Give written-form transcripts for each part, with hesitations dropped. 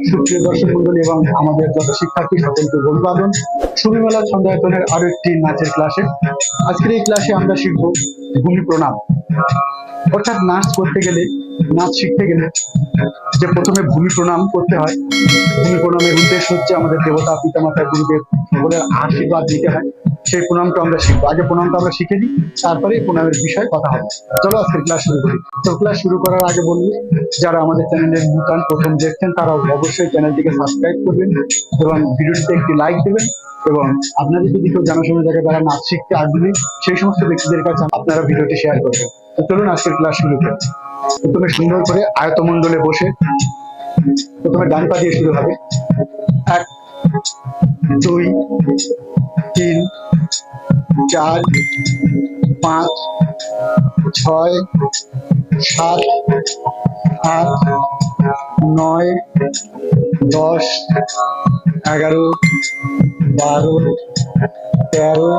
সুপ্রিয় দর্শক মন্ডলী এবং আমাদের যত শিক্ষার্থী সকলকে অভিবাদন সুবিমেলা ছন্দায়তনের আরো একটি নাচের ক্লাসে। আজকের এই ক্লাসে আমরা শিখব ভূমি প্রণাম। অর্থাৎ নাচ করতে গেলে, নাচ শিখতে গেলে যে প্রথমে ভূমি প্রণাম করতে হয়। ভূমি প্রণামের উদ্দেশ্য হচ্ছে আমাদের দেবতা, পিতামাতা, গুরুদেব সকলের আশীর্বাদ দিতে হয়। সেই প্রণামটা আমরা শিখবো। আগে প্রণামটা আমরা শিখে নিই, তারপরে প্রণামের বিষয়ে কথা হবে। চলো আজকের ক্লাস শুরু করি। তো ক্লাস শুরু করার আগে বলবো, যারা আমাদের চ্যানেলের নতুন প্রথম দেখছেন তারা অবশ্যই চ্যানেলটিকে সাবস্ক্রাইব করবেন এবং ভিডিওটিতে একটি লাইক দেবেন। এবং আপনাদের যদি কেউ জানাশোনা জায়গায় যারা নাচ শিখতে আগ্রহী, সেই সমস্ত ব্যক্তিদের কাছে আপনারা ভিডিওটি শেয়ার করবেন। তো চলুন আজকের ক্লাস শুরু করি। প্রথমে সুন্দর করে আয়তমণ্ডলে বসে প্রথমে ডান পা দিয়ে শুরু হবে। 1 2 3 4 5 6 7 8 9 10 11 12 13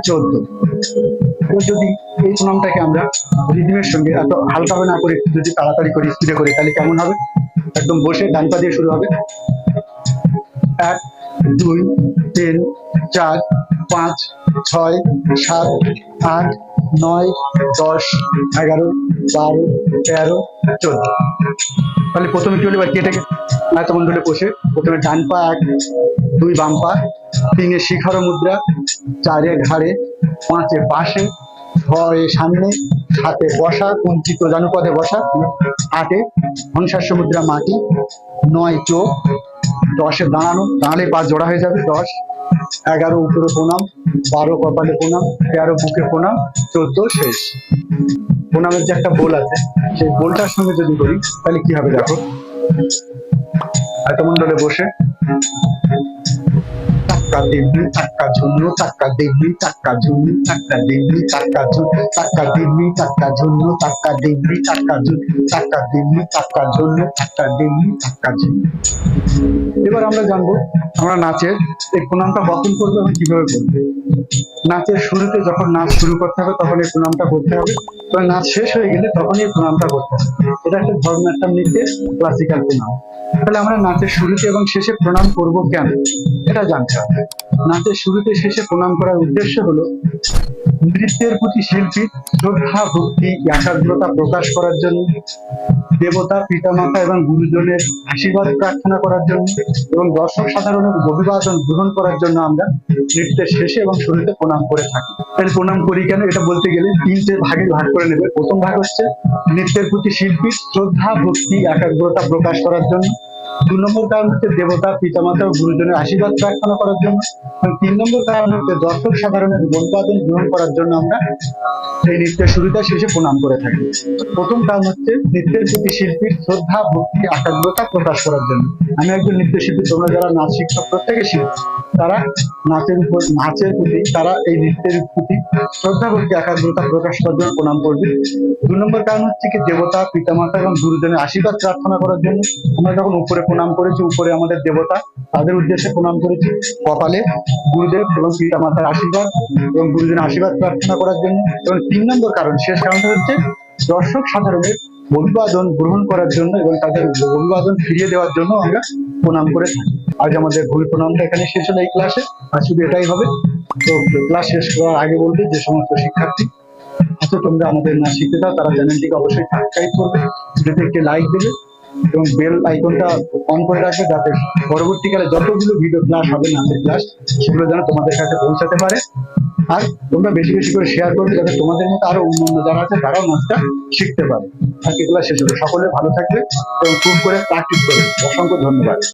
14। যদি এই প্রণামটাকে আমরা রিদমের সঙ্গে এত হালকাভাবে না করে যদি তাড়াতাড়ি করি, স্পিডে করি, তাহলে কেমন হবে? একদম বসে ডান পা দিয়ে শুরু হবে। 1 2 3 4 5 6 7 8 9 10 11 12 13 14। তাহলে প্রথমে কি হলো? এবার কেটে আয়তমণ্ডলে বসে প্রথমে ডান পা 1 2 বাম পা, 3 শিখর মুদ্রা, 4 ঘাড়ে, 5 পাশে, 6 সামনে, 7 বসা কুঞ্চিত জানুপদে বসা, 8 হংসাস্য মুদ্রা মাটি, 9 চোখ, 10 দাঁড়ানো, দাঁড়ালে পা জোড়া হয়ে যাবে, 10 11 উপরে প্রণাম, 12 কপালে প্রণাম, 13 বুকে প্রণাম, 14 শেষ। প্রণামের যে একটা বোল আছে, সেই বোলটার সঙ্গে যদি করি তাহলে কি হবে দেখো। আয়তমণ্ডলে বসে টাক্কা দেবী টাক্কা ঝুন্নু, টাক্কা দেবী টাক্কা ঝুন্নু, টাক্কা দেবী টাক্কা ঝুন্নু, টাক্কা দেবী টাক্কা ঝুন্নু, টাক্কা দেবী টাক্কা ঝুন্নু, টাক্কা দেবী টাক্কা ঝুন্নু, টাক্কা দেবী টাক্কা ঝুন্নু। এবার আমরা জানবো আমরা নাচের এই প্রণামটা কখন করবো এবং কিভাবে করবো। নাচের শুরুতে যখন নাচ শুরু করতে হবে তখন এই প্রণামটা করতে হবে, তবে নাচ শেষ হয়ে গেলে তখন এই প্রণামটা করতে হবে। এটা একটা ভরতনাট্যম নৃত্যের ক্লাসিক্যাল প্রণাম। তাহলে আমরা নাচের শুরুতে এবং শেষে প্রণাম করব কেন, এটা জানতে হবে। নাচের শুরুতে শেষে প্রণাম করার উদ্দেশ্য হলো নৃত্যের প্রতি শিল্পীর শ্রদ্ধা, ভক্তি, একাগ্রতা প্রকাশ করার জন্য, দেবতা, পিতামাতা এবং গুরুজনের আশীর্বাদ প্রার্থনা করার জন্য এবং দর্শক সাধারণের অভিবাদন গ্রহণ করার জন্য আমরা নৃত্যের শেষে এবং শুরুতে প্রণাম করে থাকি। তাহলে প্রণাম করি কেন, এটা বলতে গেলে 3টে ভাগে ভাগ করে নেবে। প্রথম ভাগ হচ্ছে নৃত্যের প্রতি শিল্পীর শ্রদ্ধা, ভক্তি, একাগ্রতা প্রকাশ করার জন্য। 2 নম্বর কারণ হচ্ছে দেবতা, পিতামাতা ও গুরুজনের আশীর্বাদ প্রার্থনা করার জন্য। এবং 3 নম্বর কারণ হচ্ছে দর্শক সাধারণের অভিবাদন গ্রহণ করার জন্য আমরা এই নৃত্যের শুরুতে শেষে প্রণাম করে থাকি। প্রথম কারণ হচ্ছে নৃত্যের প্রতি শিল্পীর শ্রদ্ধা, ভক্তি, একাগ্রতা প্রকাশ করার জন্য। আমি একজন নৃত্যশিল্পী, তোমরা যারা নাচ শিক্ষক প্রত্যেকে শিল্পী, তারা নাচের প্রতি, তারা এই নৃত্যের প্রতি শ্রদ্ধা, ভক্তি, একাগ্রতা প্রকাশ করার জন্য প্রণাম করবে। 2 নম্বর কারণ হচ্ছে কি দেবতা, পিতামাতা এবং গুরুজনের আশীর্বাদ প্রার্থনা করার জন্য। আমরা যখন উপরে প্রণাম করেছি, উপরে আমাদের দেবতা, তাদের উদ্দেশ্যে প্রণাম করেছি। কপালে গুরুদেব এবং পিতামাতার আশীর্বাদ এবং গুরুজনের আশীর্বাদ প্রার্থনা করার জন্য। এবং 3 নম্বর কারণ, শেষ কারণটা হচ্ছে দর্শক সাধারণের অভিবাদন গ্রহণ করার জন্য এবং তাদের অভিবাদন ফিরিয়ে দেওয়ার জন্য আমরা প্রণাম করে থাকি। আজ আমাদের ভূমি প্রণামটা এখানে শেষ হলো এই ক্লাসে, আর শুধু এটাই হবে। তো ক্লাস শেষ করার আগে বলতে, যে সমস্ত শিক্ষার্থী আচ্ছা তোমরা আমাদের নাচ শিখতে চাও তারা চ্যানেলটিকে অবশ্যই সাবস্ক্রাইব করবে, ভিডিওতে একটি লাইক দেবে এবং বেল আইকনটা অন করে রাখবে, যাতে পরবর্তীকালে যতগুলো ভিডিও ক্লাস হবে, নাচের ক্লাস, সেগুলো যেন তোমাদের কাছে পৌঁছাতে পারে। আর তোমরা বেশি বেশি করে শেয়ার করবে, যাতে তোমাদের মতো আরো অন্যান্য যারা আছে তারাও নাচটা শিখতে পারে। আজকে ক্লাস শেষ হলো, সকলে ভালো থাকবে এবং খুব করে প্র্যাকটিস করবে। অসংখ্য ধন্যবাদ।